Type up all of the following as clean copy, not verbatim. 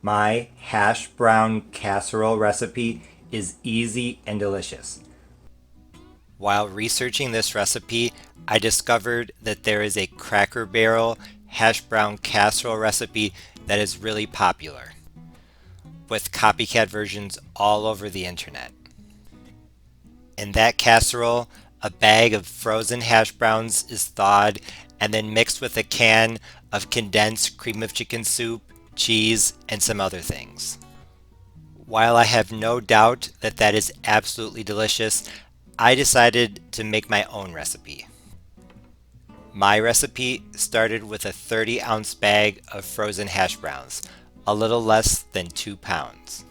My hash brown casserole recipe is easy and delicious. While researching this recipe, I discovered that there is a Cracker Barrel hash brown casserole recipe that is really popular, with copycat versions all over the internet. In that casserole, a bag of frozen hash browns is thawed and then mixed with a can of condensed cream of chicken soup, cheese, and some other things. While I have no doubt that that is absolutely delicious, I decided to make my own recipe. My recipe started with a 30-ounce bag of frozen hash browns, a little less than 2 pounds.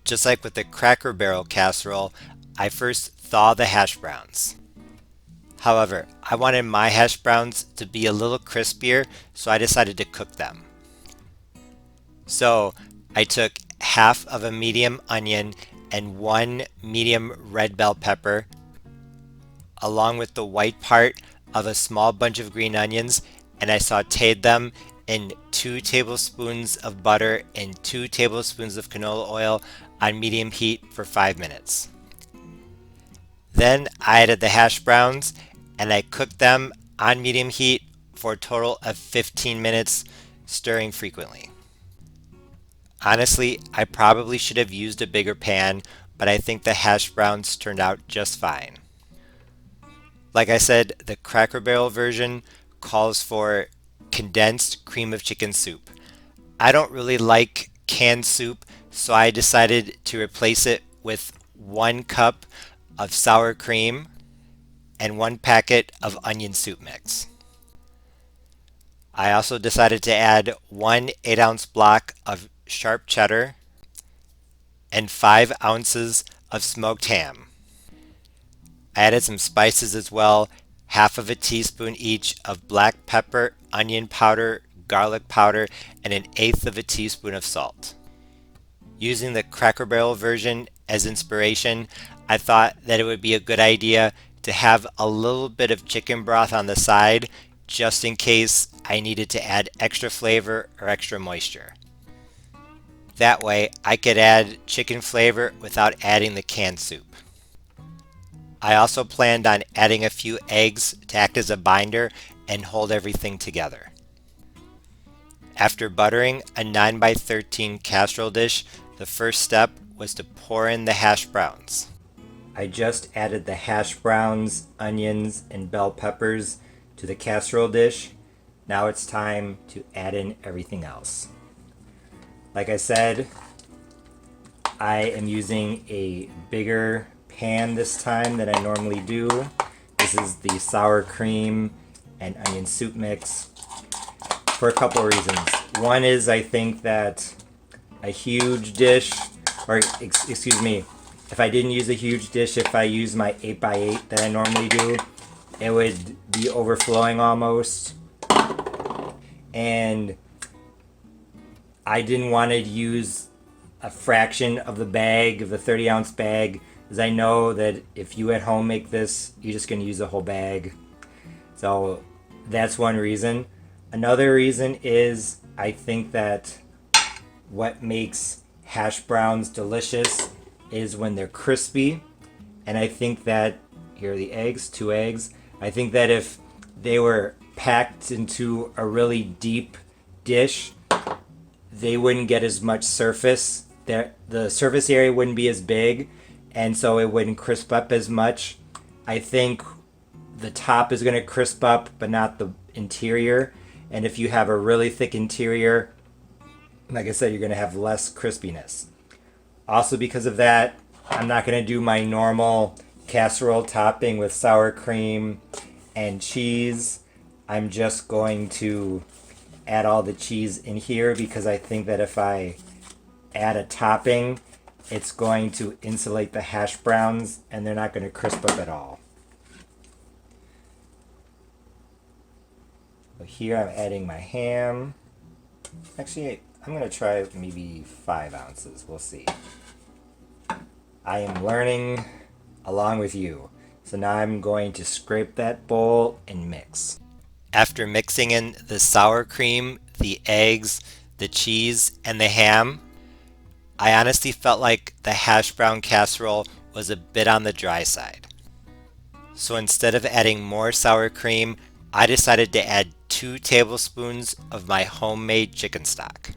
Just like with the Cracker Barrel casserole, I first thaw the hash browns. However, I wanted my hash browns to be a little crispier, so I decided to cook them. So I took half of a medium onion and one medium red bell pepper, along with the white part of a small bunch of green onions, and I sauteed them in 2 tablespoons of butter and 2 tablespoons of canola oil on medium heat for 5 minutes. Then I added the hash browns and I cooked them on medium heat for a total of 15 minutes, stirring frequently. Honestly, I probably should have used a bigger pan, but I think the hash browns turned out just fine. Like I said, the Cracker Barrel version calls for condensed cream of chicken soup. I don't really like canned soup, so I decided to replace it with 1 cup of sour cream and 1 packet of onion soup mix. I also decided to add one 8-ounce block of sharp cheddar and 5 ounces of smoked ham. I added some spices as well, half of a teaspoon each of black pepper, onion powder, garlic powder, and an eighth of a teaspoon of salt. Using the Cracker Barrel version as inspiration, I thought that it would be a good idea to have a little bit of chicken broth on the side just in case I needed to add extra flavor or extra moisture. That way, I could add chicken flavor without adding the canned soup. I also planned on adding a few eggs to act as a binder and hold everything together. After buttering a 9 by 13 casserole dish, the first step was to pour in the hash browns. I just added the hash browns, onions, and bell peppers to the casserole dish. Now it's time to add in everything else. Like I said, I am using a bigger pan this time than I normally do. This is the sour cream and onion soup mix for a couple of reasons. One is I think that a huge dish, or excuse me, if I didn't use a huge dish, if I use my 8x8 that I normally do, it would be overflowing almost. And I didn't want to use a fraction of the bag, of the 30-ounce bag, because I know that if you at home make this, you're just going to use the whole bag. So that's one reason. Another reason is I think that what makes hash browns delicious is when they're crispy. And I think that, here are the eggs, 2 eggs. I think that if they were packed into a really deep dish, they wouldn't get as much surface. The surface area wouldn't be as big, and so it wouldn't crisp up as much. I think the top is going to crisp up, but not the interior. And if you have a really thick interior, like I said, you're going to have less crispiness. Also, because of that, I'm not going to do my normal casserole topping with sour cream and cheese. I'm just going to add all the cheese in here because I think that if I add a topping, it's going to insulate the hash browns and they're not going to crisp up at all. So here I'm adding my ham. Actually, I'm going to try maybe 5 ounces. We'll see. I am learning along with you. So now I'm going to scrape that bowl and mix. After mixing in the sour cream, the eggs, the cheese, and the ham, I honestly felt like the hash brown casserole was a bit on the dry side. So instead of adding more sour cream, I decided to add 2 tablespoons of my homemade chicken stock.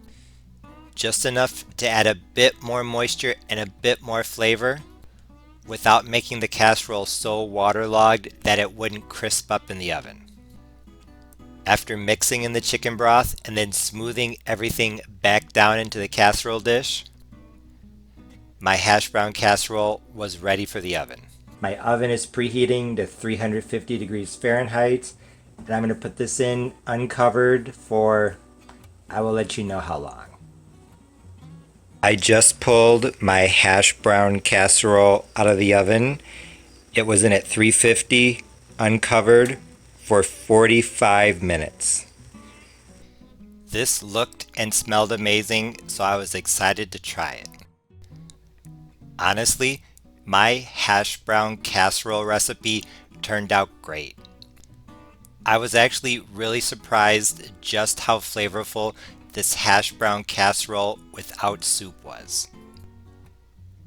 Just enough to add a bit more moisture and a bit more flavor without making the casserole so waterlogged that it wouldn't crisp up in the oven. After mixing in the chicken broth and then smoothing everything back down into the casserole dish, my hash brown casserole was ready for the oven. My oven is preheating to 350 degrees Fahrenheit, and I'm going to put this in uncovered for, I will let you know how long. I just pulled my hash brown casserole out of the oven. It was in at 350, uncovered, for 45 minutes. This looked and smelled amazing, so I was excited to try it. Honestly, my hash brown casserole recipe turned out great. I was actually really surprised just how flavorful this hash brown casserole without soup was.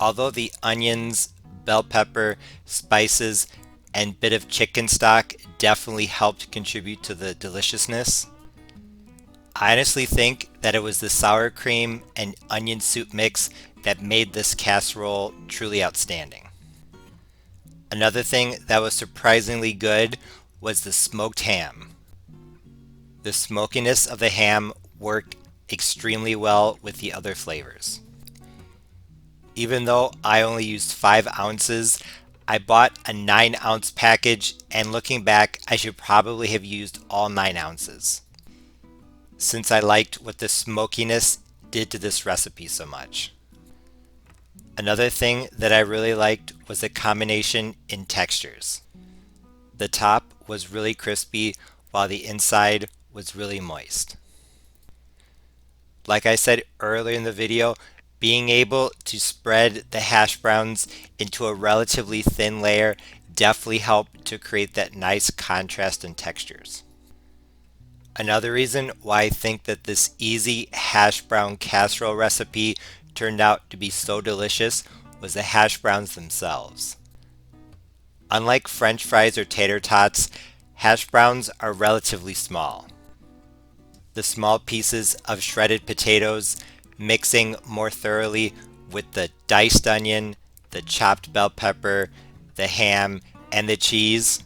Although the onions, bell pepper, spices, and bit of chicken stock definitely helped contribute to the deliciousness, I honestly think that it was the sour cream and onion soup mix that made this casserole truly outstanding. Another thing that was surprisingly good was the smoked ham. The smokiness of the ham worked extremely well with the other flavors. Even though I only used 5 ounces, I bought a 9-ounce package, and looking back, I should probably have used all 9 ounces, since I liked what the smokiness did to this recipe so much. Another thing that I really liked was the combination in textures. The top was really crispy while the inside was really moist. Like I said earlier in the video, being able to spread the hash browns into a relatively thin layer definitely helped to create that nice contrast in textures. Another reason why I think that this easy hash brown casserole recipe turned out to be so delicious was the hash browns themselves. Unlike French fries or tater tots, hash browns are relatively small. The small pieces of shredded potatoes mixing more thoroughly with the diced onion, the chopped bell pepper, the ham, and the cheese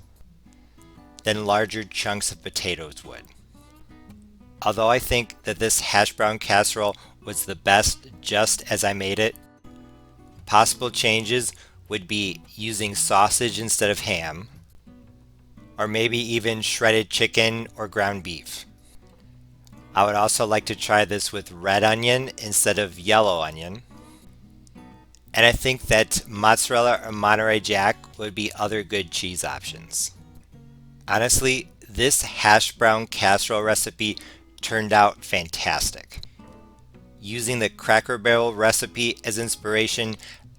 than larger chunks of potatoes would. Although I think that this hash brown casserole was the best just as I made it, possible changes would be using sausage instead of ham, or maybe even shredded chicken or ground beef. I would also like to try this with red onion instead of yellow onion. And I think that mozzarella or Monterey Jack would be other good cheese options. Honestly, this hash brown casserole recipe turned out fantastic. Using the Cracker Barrel recipe as inspiration,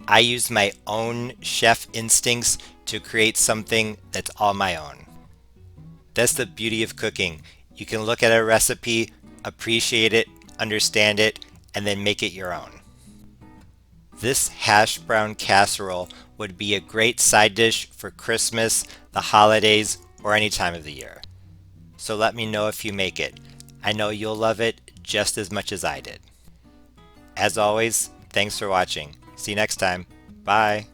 I used my own chef instincts to create something that's all my own. That's the beauty of cooking. You can look at a recipe, appreciate it, understand it, and then make it your own. This hash brown casserole would be a great side dish for Christmas, the holidays, or any time of the year. So let me know if you make it. I know you'll love it just as much as I did. As always, thanks for watching. See you next time. Bye.